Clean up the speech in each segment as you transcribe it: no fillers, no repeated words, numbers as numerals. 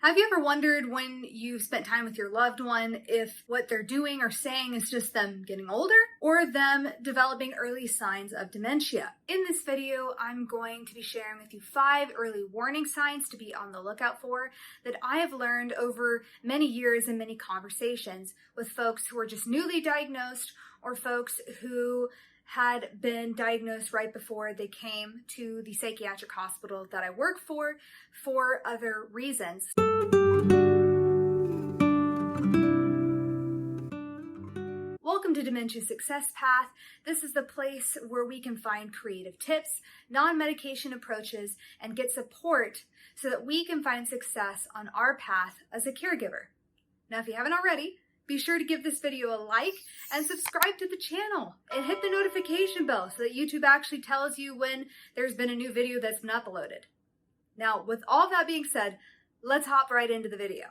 Have you ever wondered when you spent time with your loved one if what they're doing or saying is just them getting older or them developing early signs of dementia? In this video, I'm going to be sharing with you 5 early warning signs to be on the lookout for that I have learned over many years and many conversations with folks who are just newly diagnosed or folks who had been diagnosed right before they came to the psychiatric hospital that I work for other reasons. Welcome to Dementia Success Path. This is the place where we can find creative tips, non-medication approaches, and get support so that we can find success on our path as a caregiver. Now, if you haven't already, be sure to give this video a like and subscribe to the channel and hit the notification bell so that YouTube actually tells you when there's been a new video that's been uploaded. Now, with all that being said, let's hop right into the video.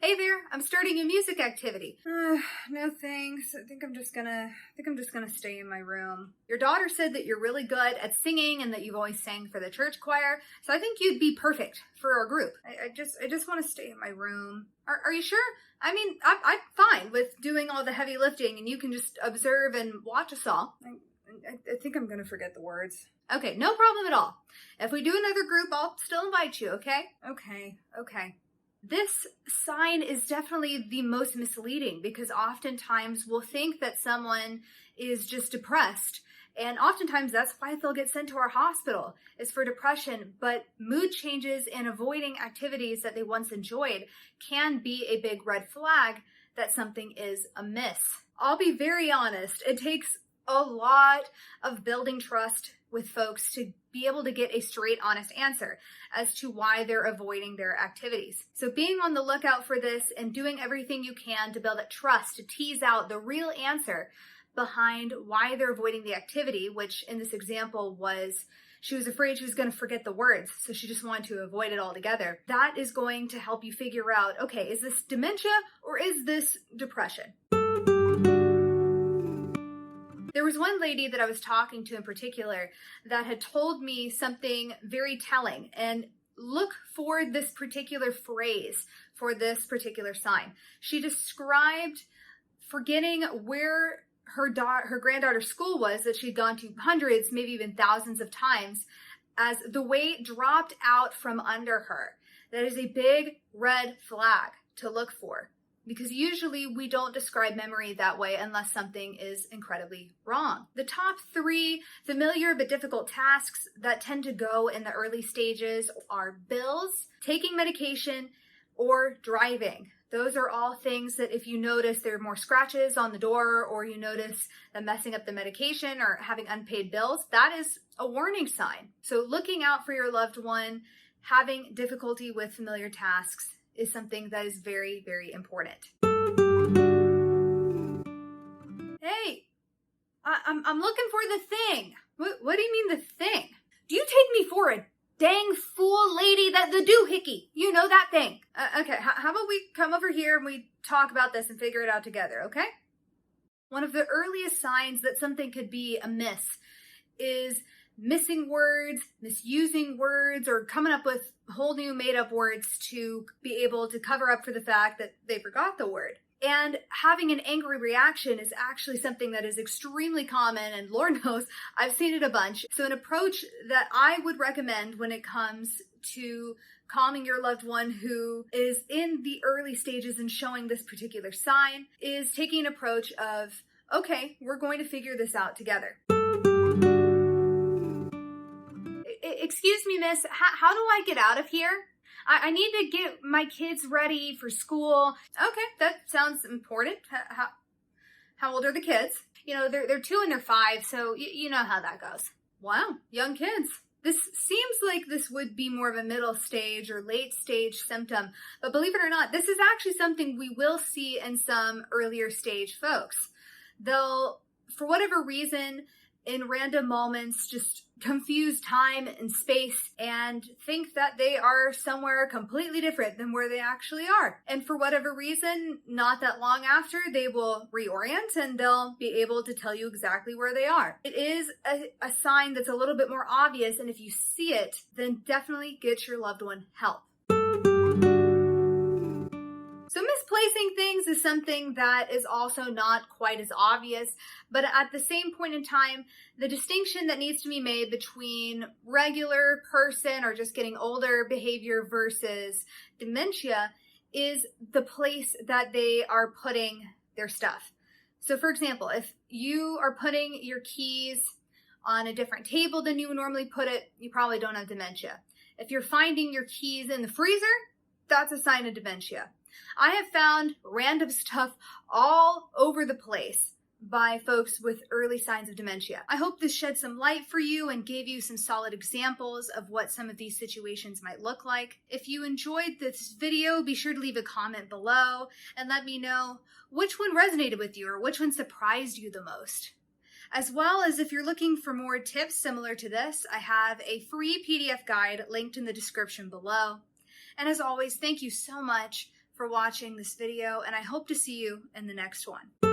Hey there, I'm starting a music activity. No thanks. I think I'm just gonna stay in my room. Your daughter said that you're really good at singing and that you've always sang for the church choir, so I think you'd be perfect for our group. I just want to stay in my room. Are you sure? I mean, I'm fine with doing all the heavy lifting, and you can just observe and watch us all. I think I'm gonna forget the words. Okay, no problem at all. If we do another group, I'll still invite you, okay? Okay. This sign is definitely the most misleading because oftentimes we'll think that someone is just depressed, and oftentimes that's why they'll get sent to our hospital, is for depression. But mood changes and avoiding activities that they once enjoyed can be a big red flag that something is amiss. I'll be very honest, it takes a lot of building trust with folks to be able to get a straight, honest answer as to why they're avoiding their activities. So being on the lookout for this and doing everything you can to build that trust, to tease out the real answer behind why they're avoiding the activity, which in this example was she was afraid she was going to forget the words, so she just wanted to avoid it altogether. That is going to help you figure out, okay, is this dementia or is this depression? There was one lady that I was talking to in particular that had told me something very telling, and look for this particular phrase for this particular sign. She described forgetting where her granddaughter's school was that she'd gone to hundreds, maybe even thousands of times, as the weight dropped out from under her. That is a big red flag to look for, because usually we don't describe memory that way unless something is incredibly wrong. The top 3 familiar but difficult tasks that tend to go in the early stages are bills, taking medication, or driving. Those are all things that if you notice there are more scratches on the door, or you notice them messing up the medication or having unpaid bills, that is a warning sign. So looking out for your loved one, having difficulty with familiar tasks is something that is very, very important. Hey, I'm looking for the thing. What do you mean the thing? Do you take me for a dang fool lady, that the doohickey? You know that thing. Okay, how about we come over here and we talk about this and figure it out together, okay? One of the earliest signs that something could be amiss is missing words, misusing words, or coming up with whole new made-up words to be able to cover up for the fact that they forgot the word. And having an angry reaction is actually something that is extremely common, and Lord knows I've seen it a bunch. So an approach that I would recommend when it comes to calming your loved one who is in the early stages and showing this particular sign is taking an approach of, okay, we're going to figure this out together. Excuse me, miss, how do I get out of here? I need to get my kids ready for school. Okay, that sounds important. How old are the kids? You know, they're 2 and they're 5, so you know how that goes. Wow, young kids. This seems like this would be more of a middle stage or late stage symptom, but believe it or not, this is actually something we will see in some earlier stage folks. They'll, for whatever reason, in random moments, just confuse time and space and think that they are somewhere completely different than where they actually are. And for whatever reason, not that long after, they will reorient and they'll be able to tell you exactly where they are. It is a sign that's a little bit more obvious, and if you see it, then definitely get your loved one help. So misplacing things is something that is also not quite as obvious, but at the same point in time, the distinction that needs to be made between regular person or just getting older behavior versus dementia is the place that they are putting their stuff. So for example, if you are putting your keys on a different table than you would normally put it, you probably don't have dementia. If you're finding your keys in the freezer, that's a sign of dementia. I have found random stuff all over the place by folks with early signs of dementia. I hope this shed some light for you and gave you some solid examples of what some of these situations might look like. If you enjoyed this video, be sure to leave a comment below and let me know which one resonated with you or which one surprised you the most. As well as if you're looking for more tips similar to this, I have a free PDF guide linked in the description below. And as always, thank you so much for watching this video, and I hope to see you in the next one.